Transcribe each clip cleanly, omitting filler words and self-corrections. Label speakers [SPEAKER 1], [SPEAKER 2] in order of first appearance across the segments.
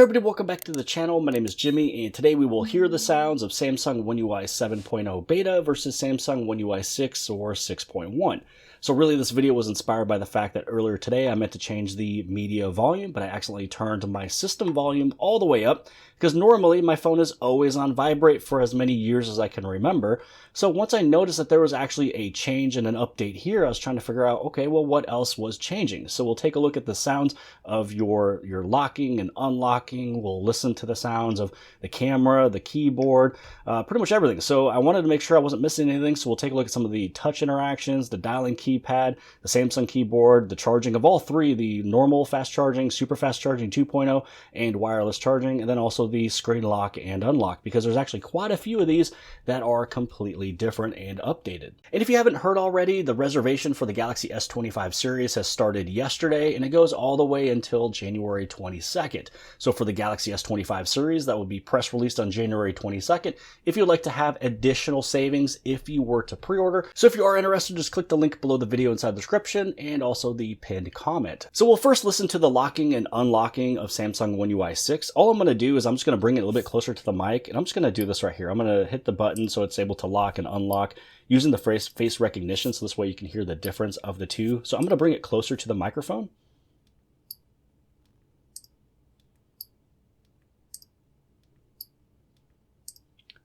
[SPEAKER 1] Hey everybody, welcome back to the channel. My name is Jimmy, and today we will hear the sounds of Samsung One UI 7.0 beta versus Samsung One UI 6 or 6.1. So really this video was inspired by the fact that earlier today I meant to change the media volume, but I accidentally turned my system volume all the way up because normally my phone is always on vibrate for as many years as I can remember. So once I noticed that there was actually a change and an update here, I was trying to figure out, okay, well, what else was changing? So we'll take a look at the sounds of your locking and unlocking. We'll listen to the sounds of the camera, the keyboard, pretty much everything. So I wanted to make sure I wasn't missing anything. So we'll take a look at some of the touch interactions, the dialing keypad, the Samsung keyboard, the charging of all three, the normal fast charging, super fast charging 2.0, and wireless charging, and then also the screen lock and unlock, because there's actually quite a few of these that are completely different and updated. And if you haven't heard already, the reservation for the Galaxy S25 series has started yesterday, and it goes all the way until January 22nd. So for the Galaxy S25 series, that will be press released on January 22nd if you'd like to have additional savings if you were to pre-order. So if you are interested, just click the link below the video inside the description and also the pinned comment. So we'll first listen to the locking and unlocking of Samsung One UI 6. All I'm going to do is I'm just going to bring it a little bit closer to the mic, and I'm just going to do this right here. I'm going to hit the button so it's able to lock and unlock using the face recognition, so this way you can hear the difference of the two. So I'm going to bring it closer to the microphone.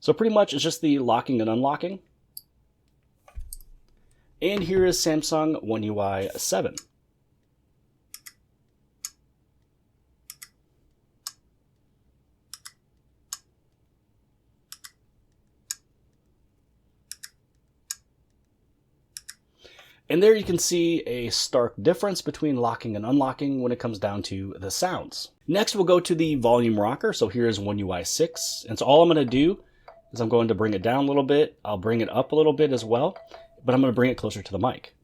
[SPEAKER 1] So pretty much it's just the locking and unlocking. And here is Samsung One UI 7. And there you can see a stark difference between locking and unlocking when it comes down to the sounds. Next, we'll go to the volume rocker. So here's One UI 6. And so all I'm going to do is I'm going to bring it down a little bit. I'll bring it up a little bit as well, but I'm going to bring it closer to the mic.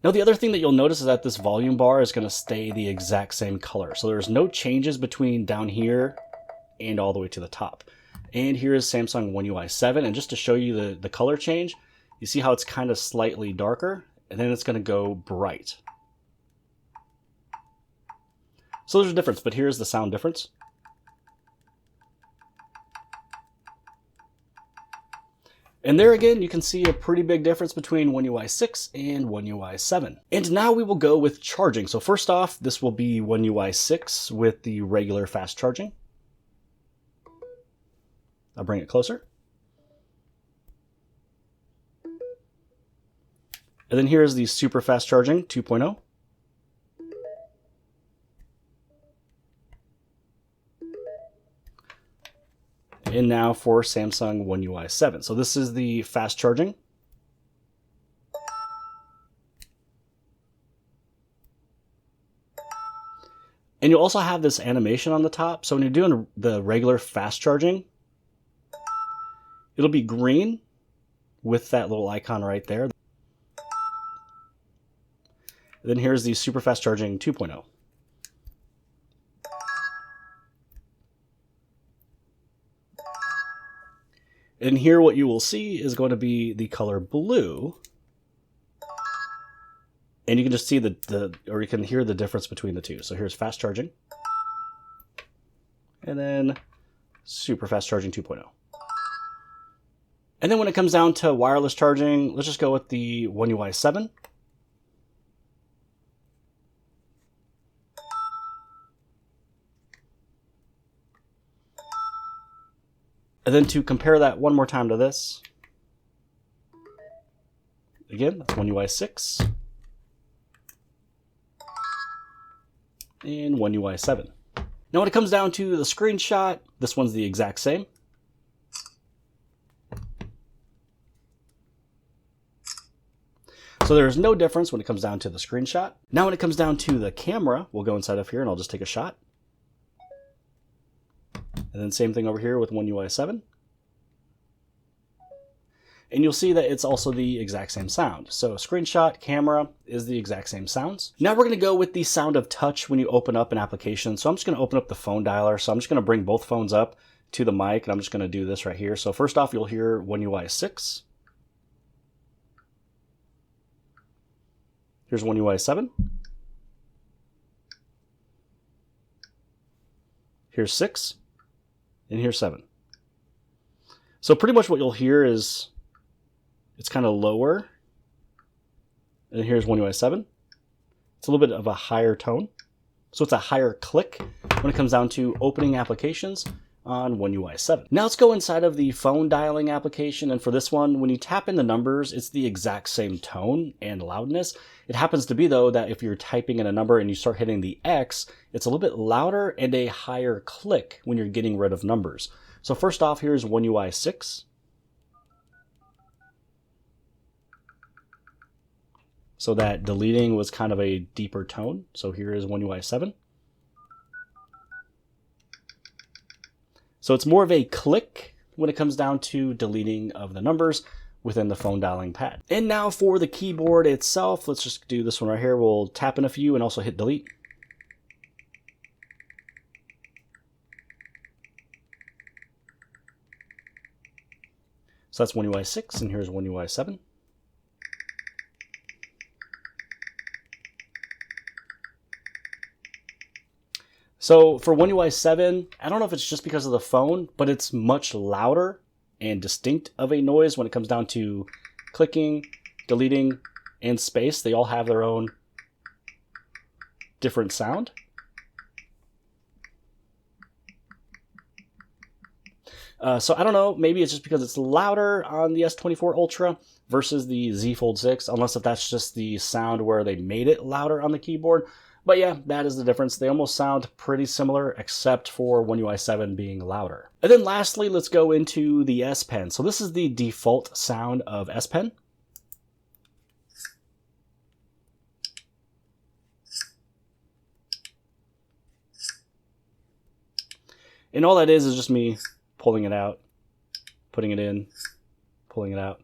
[SPEAKER 1] Now the other thing that you'll notice is that this volume bar is going to stay the exact same color. So there's no changes between down here and all the way to the top. And here is Samsung One UI 7. And just to show you the color change, you see how it's kind of slightly darker, and then it's going to go bright. So there's a difference, but here's the sound difference. And there again, you can see a pretty big difference between One UI 6 and One UI 7. And now we will go with charging. So first off, this will be One UI 6 with the regular fast charging. I'll bring it closer. And then here's the super fast charging 2.0. And now for Samsung One UI 7. So this is the fast charging. And you'll also have this animation on the top. So when you're doing the regular fast charging, it'll be green with that little icon right there. And then here's the super fast charging 2.0. And here what you will see is going to be the color blue. And you can just see or you can hear the difference between the two. So here's fast charging. And then super fast charging 2.0. And then when it comes down to wireless charging, let's just go with the One UI 7. And then to compare that one more time to this, again, that's One UI 6 and One UI 7. Now when it comes down to the screenshot, this one's the exact same. So there's no difference when it comes down to the screenshot. Now when it comes down to the camera, we'll go inside of here and I'll just take a shot. And then same thing over here with One UI 7. And you'll see that it's also the exact same sound. So screenshot, camera is the exact same sounds. Now we're going to go with the sound of touch when you open up an application. So I'm just going to open up the phone dialer. So I'm just going to bring both phones up to the mic, and I'm just going to do this right here. So first off, you'll hear One UI 6. Here's One UI 7. Here's 6. And here's 7. So pretty much what you'll hear is it's kind of lower. And here's One UI 7. It's a little bit of a higher tone. So it's a higher click when it comes down to opening applications on One UI 7. Now let's go inside of the phone dialing application, and for this one, when you tap in the numbers, it's the exact same tone and loudness. It happens to be, though, that if you're typing in a number and you start hitting the X, it's a little bit louder and a higher click when you're getting rid of numbers. So first off, here's One UI 6. So that deleting was kind of a deeper tone. So here is One UI 7. So it's more of a click when it comes down to deleting of the numbers within the phone dialing pad. And now for the keyboard itself, let's just do this one right here. We'll tap in a few and also hit delete. So that's One UI 6, and here's One UI 7. So for One UI 7, I don't know if it's just because of the phone, but it's much louder and distinct of a noise when it comes down to clicking, deleting, and space. They all have their own different sound. So I don't know, maybe it's just because it's louder on the S24 Ultra versus the Z Fold 6, unless if that's just the sound where they made it louder on the keyboard. But yeah, that is the difference. They almost sound pretty similar, except for One UI 7 being louder. And then lastly, let's go into the S Pen. So this is the default sound of S Pen. And all that is just me pulling it out, putting it in, pulling it out,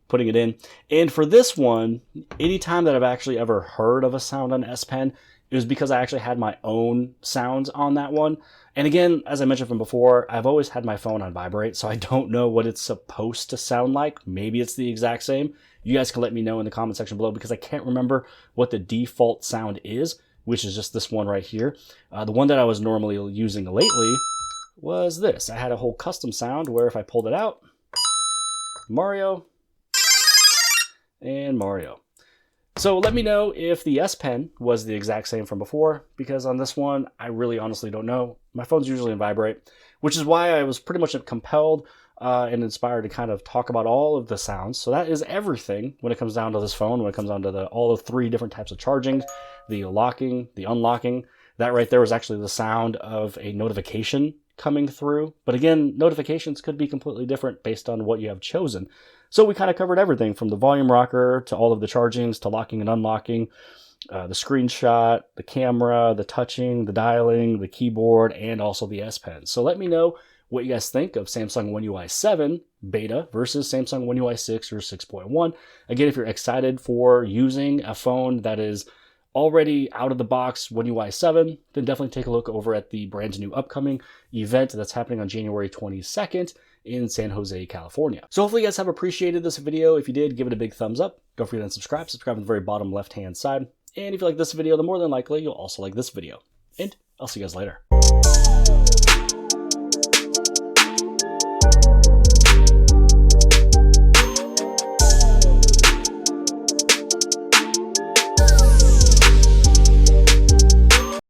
[SPEAKER 1] putting it in. And for this one, anytime that I've actually ever heard of a sound on S Pen, it was because I actually had my own sounds on that one. And again, as I mentioned from before, I've always had my phone on vibrate, so I don't know what it's supposed to sound like. Maybe it's the exact same. You guys can let me know in the comment section below, because I can't remember what the default sound is, which is just this one right here. The one that I was normally using lately was this. I had a whole custom sound where if I pulled it out, Mario, and Mario. So let me know if the S Pen was the exact same from before, because on this one, I really honestly don't know. My phone's usually in vibrate, which is why I was pretty much compelled and inspired to kind of talk about all of the sounds. So that is everything when it comes down to this phone, when it comes down to all the 3 different types of charging, the locking, the unlocking. That right there was actually the sound of a notification coming through. But again, notifications could be completely different based on what you have chosen. So we kind of covered everything from the volume rocker to all of the chargings to locking and unlocking, the screenshot, the camera, the touching, the dialing, the keyboard, and also the S Pen. So let me know what you guys think of Samsung One UI 7 beta versus Samsung One UI 6 or 6.1. Again, if you're excited for using a phone that is already out of the box One UI 7, then definitely take a look over at the brand new upcoming event that's happening on January 22nd in San Jose, California. So hopefully you guys have appreciated this video. If you did, give it a big thumbs up. Don't forget to subscribe. Subscribe on the very bottom left-hand side. And if you like this video, then more than likely you'll also like this video. And I'll see you guys later.